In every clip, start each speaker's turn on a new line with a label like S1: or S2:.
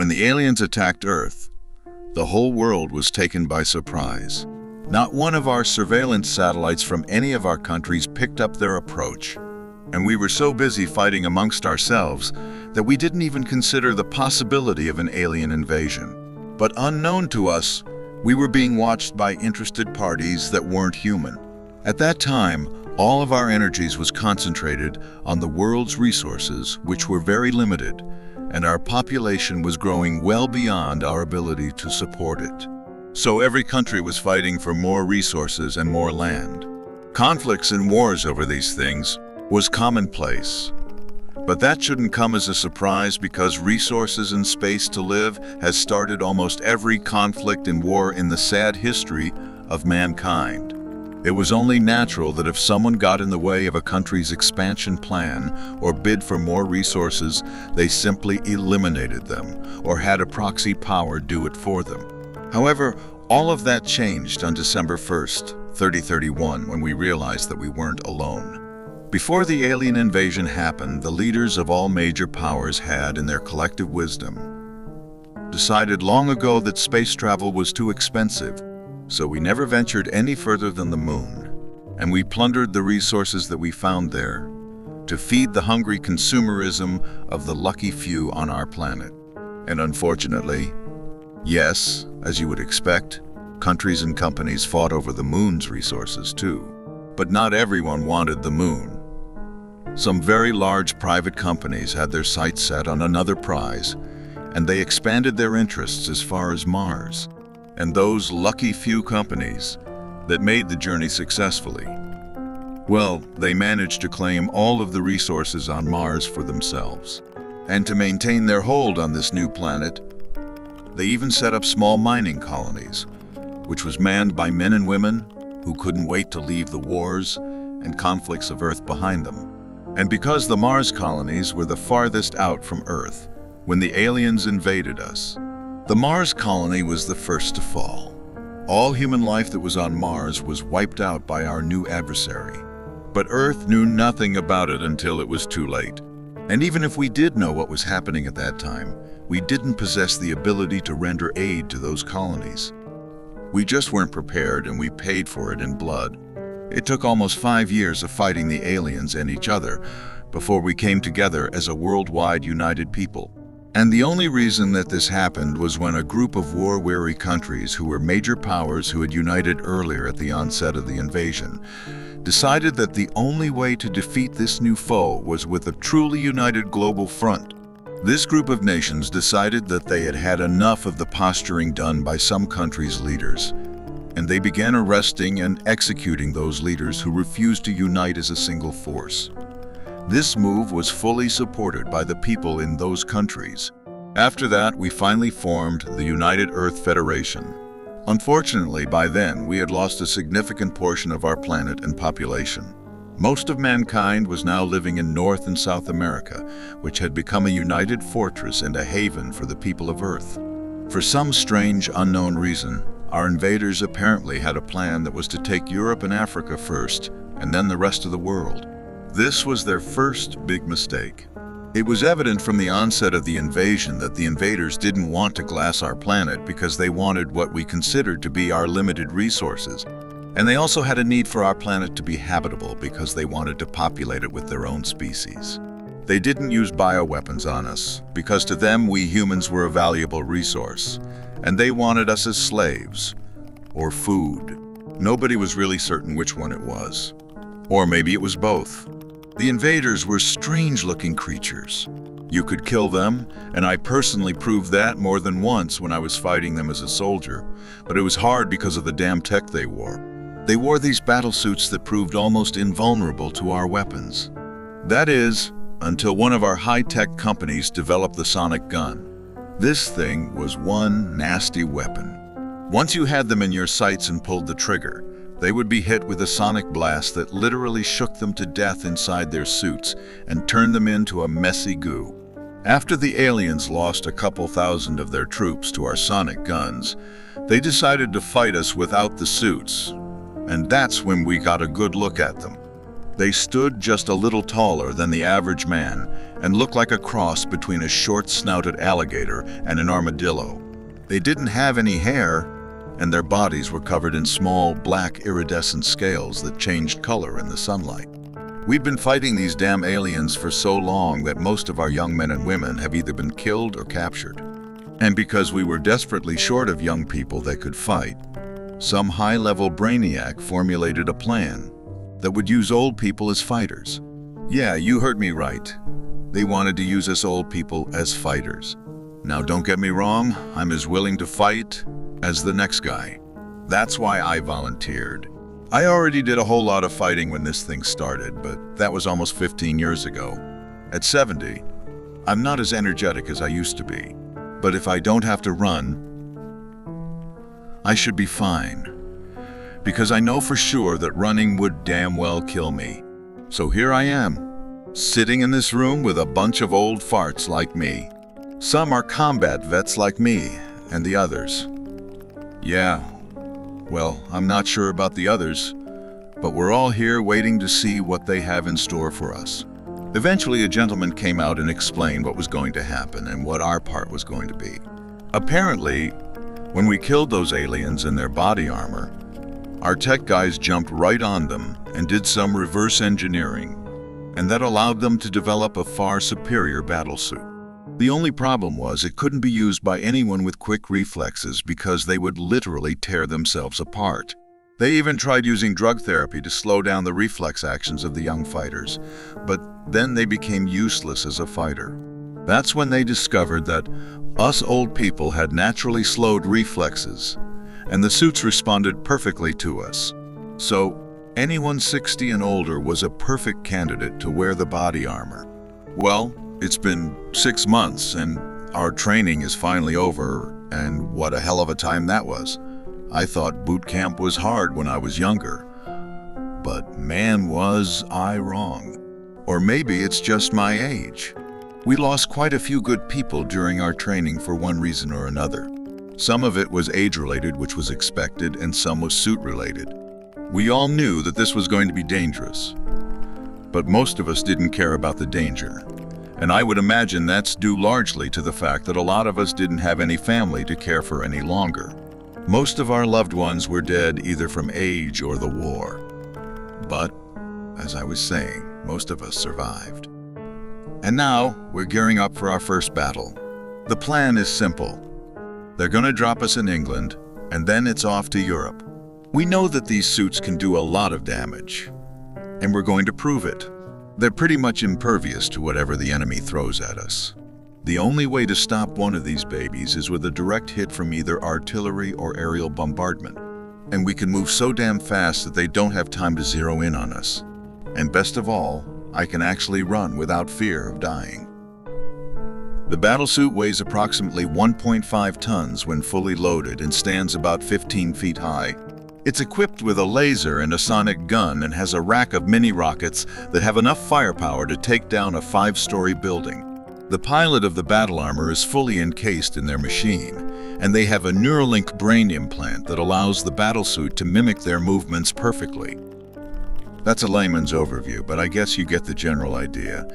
S1: when the aliens attacked Earth, the whole world was taken by surprise. Not one of our surveillance satellites from any of our countries picked up their approach. And we were so busy fighting amongst ourselves that we didn't even consider the possibility of an alien invasion. But unknown to us, we were being watched by interested parties that weren't human. At that time, all of our energies was concentrated on the world's resources, which were very limited, and our population was growing well beyond our ability to support it. So every country was fighting for more resources and more land. Conflicts and wars over these things was commonplace. But that shouldn't come as a surprise, because resources and space to live has started almost every conflict and war in the sad history of mankind. It was only natural that if someone got in the way of a country's expansion plan or bid for more resources, they simply eliminated them or had a proxy power do it for them. However, all of that changed on December 1st, 3031, when we realized that we weren't alone. Before the alien invasion happened, the leaders of all major powers had, in their collective wisdom, decided long ago that space travel was too expensive, so we never ventured any further than the moon, and we plundered the resources that we found there to feed the hungry consumerism of the lucky few on our planet. And unfortunately, yes, as you would expect, countries and companies fought over the moon's resources too. But not everyone wanted the moon. Some very large private companies had their sights set on another prize, and they expanded their interests as far as Mars. And those lucky few companies that made the journey successfully, well, they managed to claim all of the resources on Mars for themselves. And to maintain their hold on this new planet, they even set up small mining colonies, which was manned by men and women who couldn't wait to leave the wars and conflicts of Earth behind them. And because the Mars colonies were the farthest out from Earth when the aliens invaded us, the Mars colony was the first to fall. All human life that was on Mars was wiped out by our new adversary. But Earth knew nothing about it until it was too late. And even if we did know what was happening at that time, we didn't possess the ability to render aid to those colonies. We just weren't prepared, and we paid for it in blood. It took almost 5 years of fighting the aliens and each other before we came together as a worldwide united people. And the only reason that this happened was when a group of war-weary countries who were major powers who had united earlier at the onset of the invasion decided that the only way to defeat this new foe was with a truly united global front. This group of nations decided that they had had enough of the posturing done by some countries' leaders, and they began arresting and executing those leaders who refused to unite as a single force. This move was fully supported by the people in those countries. After that, we finally formed the United Earth Federation. Unfortunately, by then, we had lost a significant portion of our planet and population. Most of mankind was now living in North and South America, which had become a united fortress and a haven for the people of Earth. For some strange, unknown reason, our invaders apparently had a plan that was to take Europe and Africa first, and then the rest of the world. This was their first big mistake. It was evident from the onset of the invasion that the invaders didn't want to glass our planet because they wanted what we considered to be our limited resources. And they also had a need for our planet to be habitable because they wanted to populate it with their own species. They didn't use bioweapons on us because to them we humans were a valuable resource, and they wanted us as slaves or food. Nobody was really certain which one it was. Or maybe it was both. The invaders were strange-looking creatures. You could kill them, and I personally proved that more than once when I was fighting them as a soldier, but it was hard because of the damn tech they wore. They wore these battle suits that proved almost invulnerable to our weapons. That is, until one of our high-tech companies developed the sonic gun. This thing was one nasty weapon. Once you had them in your sights and pulled the trigger, they would be hit with a sonic blast that literally shook them to death inside their suits and turned them into a messy goo. After the aliens lost a couple thousand of their troops to our sonic guns, they decided to fight us without the suits, and that's when we got a good look at them. They stood just a little taller than the average man and looked like a cross between a short-snouted alligator and an armadillo. They didn't have any hair, and their bodies were covered in small, black, iridescent scales that changed color in the sunlight. We'd been fighting these damn aliens for so long that most of our young men and women have either been killed or captured. And because we were desperately short of young people that could fight, some high-level brainiac formulated a plan that would use old people as fighters. Yeah, you heard me right. They wanted to use us old people as fighters. Now, don't get me wrong, I'm as willing to fight as the next guy. That's why I volunteered. I already did a whole lot of fighting when this thing started, but that was almost 15 years ago. At 70, I'm not as energetic as I used to be. But if I don't have to run, I should be fine. Because I know for sure that running would damn well kill me. So here I am, sitting in this room with a bunch of old farts like me. Some are combat vets like me, and the others. Yeah, well, I'm not sure about the others, but we're all here waiting to see what they have in store for us. Eventually, a gentleman came out and explained what was going to happen and what our part was going to be. Apparently, when we killed those aliens in their body armor, our tech guys jumped right on them and did some reverse engineering, and that allowed them to develop a far superior battlesuit. The only problem was it couldn't be used by anyone with quick reflexes because they would literally tear themselves apart. They even tried using drug therapy to slow down the reflex actions of the young fighters, but then they became useless as a fighter. That's when they discovered that us old people had naturally slowed reflexes, and the suits responded perfectly to us. So, anyone 60 and older was a perfect candidate to wear the body armor. Well, it's been 6 months, and our training is finally over, and what a hell of a time that was. I thought boot camp was hard when I was younger, but man, was I wrong. Or maybe it's just my age. We lost quite a few good people during our training for one reason or another. Some of it was age-related, which was expected, and some was suit-related. We all knew that this was going to be dangerous, but most of us didn't care about the danger. And I would imagine that's due largely to the fact that a lot of us didn't have any family to care for any longer. Most of our loved ones were dead either from age or the war. But, as I was saying, most of us survived. And now, we're gearing up for our first battle. The plan is simple. They're going to drop us in England, and then it's off to Europe. We know that these suits can do a lot of damage, and we're going to prove it. They're pretty much impervious to whatever the enemy throws at us. The only way to stop one of these babies is with a direct hit from either artillery or aerial bombardment. And we can move so damn fast that they don't have time to zero in on us. And best of all, I can actually run without fear of dying. The battlesuit weighs approximately 1.5 tons when fully loaded and stands about 15 feet high. It's equipped with a laser and a sonic gun and has a rack of mini-rockets that have enough firepower to take down a 5-story building. The pilot of the battle armor is fully encased in their machine, and they have a Neuralink brain implant that allows the battlesuit to mimic their movements perfectly. That's a layman's overview, but I guess you get the general idea.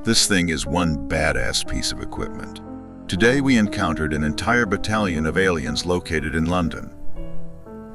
S1: This thing is one badass piece of equipment. Today we encountered an entire battalion of aliens located in London.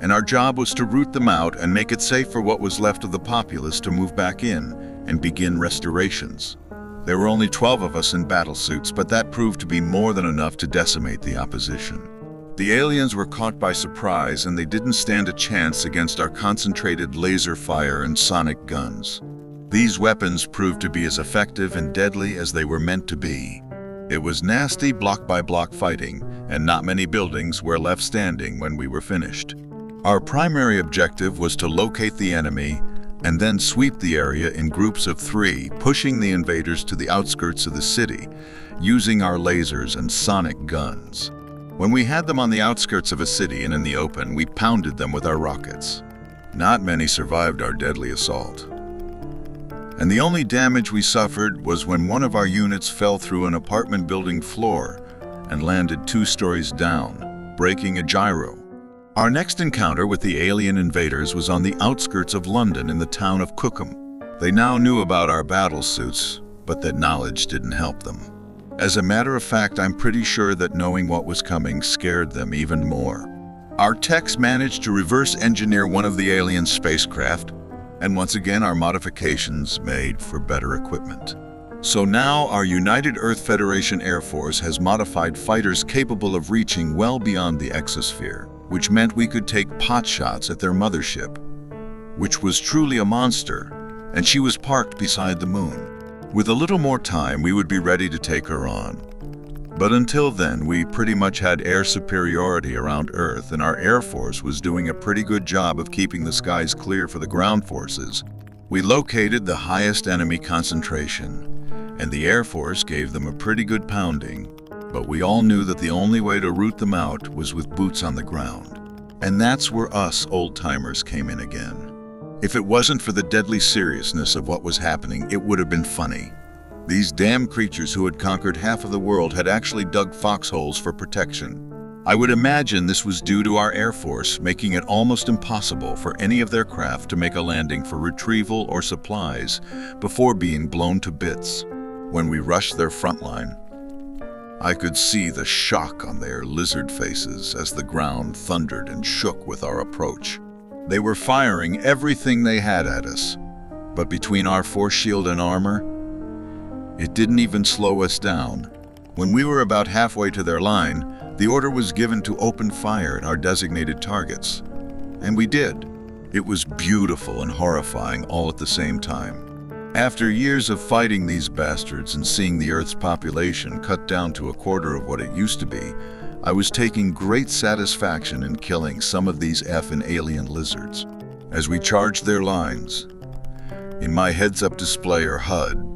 S1: And our job was to root them out and make it safe for what was left of the populace to move back in and begin restorations. There were only 12 of us in battlesuits, but that proved to be more than enough to decimate the opposition. The aliens were caught by surprise, and they didn't stand a chance against our concentrated laser fire and sonic guns. These weapons proved to be as effective and deadly as they were meant to be. It was nasty block-by-block fighting, and not many buildings were left standing when we were finished. Our primary objective was to locate the enemy and then sweep the area in groups of 3, pushing the invaders to the outskirts of the city, using our lasers and sonic guns. When we had them on the outskirts of a city and in the open, we pounded them with our rockets. Not many survived our deadly assault. And the only damage we suffered was when one of our units fell through an apartment building floor and landed 2 stories down, breaking a gyro. Our next encounter with the alien invaders was on the outskirts of London in the town of Cookham. They now knew about our battle suits, but that knowledge didn't help them. As a matter of fact, I'm pretty sure that knowing what was coming scared them even more. Our techs managed to reverse engineer one of the alien spacecraft, and once again our modifications made for better equipment. So now our United Earth Federation Air Force has modified fighters capable of reaching well beyond the exosphere, which meant we could take pot shots at their mothership, which was truly a monster, and she was parked beside the moon. With a little more time, we would be ready to take her on. But until then, we pretty much had air superiority around Earth, and our Air Force was doing a pretty good job of keeping the skies clear for the ground forces. We located the highest enemy concentration, and the Air Force gave them a pretty good pounding, but we all knew that the only way to root them out was with boots on the ground. And that's where us old-timers came in again. If it wasn't for the deadly seriousness of what was happening, it would have been funny. These damn creatures who had conquered half of the world had actually dug foxholes for protection. I would imagine this was due to our Air Force making it almost impossible for any of their craft to make a landing for retrieval or supplies before being blown to bits. When we rushed their front line, I could see the shock on their lizard faces as the ground thundered and shook with our approach. They were firing everything they had at us, but between our force shield and armor, it didn't even slow us down. When we were about halfway to their line, the order was given to open fire at our designated targets. And we did. It was beautiful and horrifying all at the same time. After years of fighting these bastards and seeing the Earth's population cut down to a quarter of what it used to be, I was taking great satisfaction in killing some of these effing alien lizards. As we charged their lines, in my heads-up display or HUD,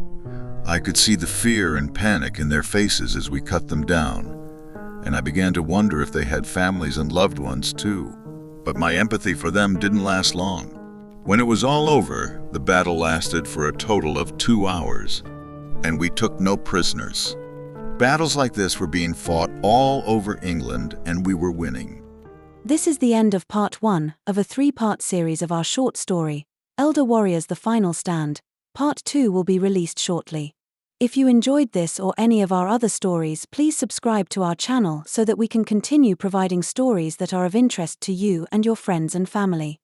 S1: I could see the fear and panic in their faces as we cut them down, and I began to wonder if they had families and loved ones too. But my empathy for them didn't last long. When it was all over, the battle lasted for a total of 2 hours, and we took no prisoners. Battles like this were being fought all over England, and we were winning.
S2: This is the end of part 1 of a 3-part series of our short story, Elder Warriors: The Final Stand. Part 2 will be released shortly. If you enjoyed this or any of our other stories, please subscribe to our channel so that we can continue providing stories that are of interest to you and your friends and family.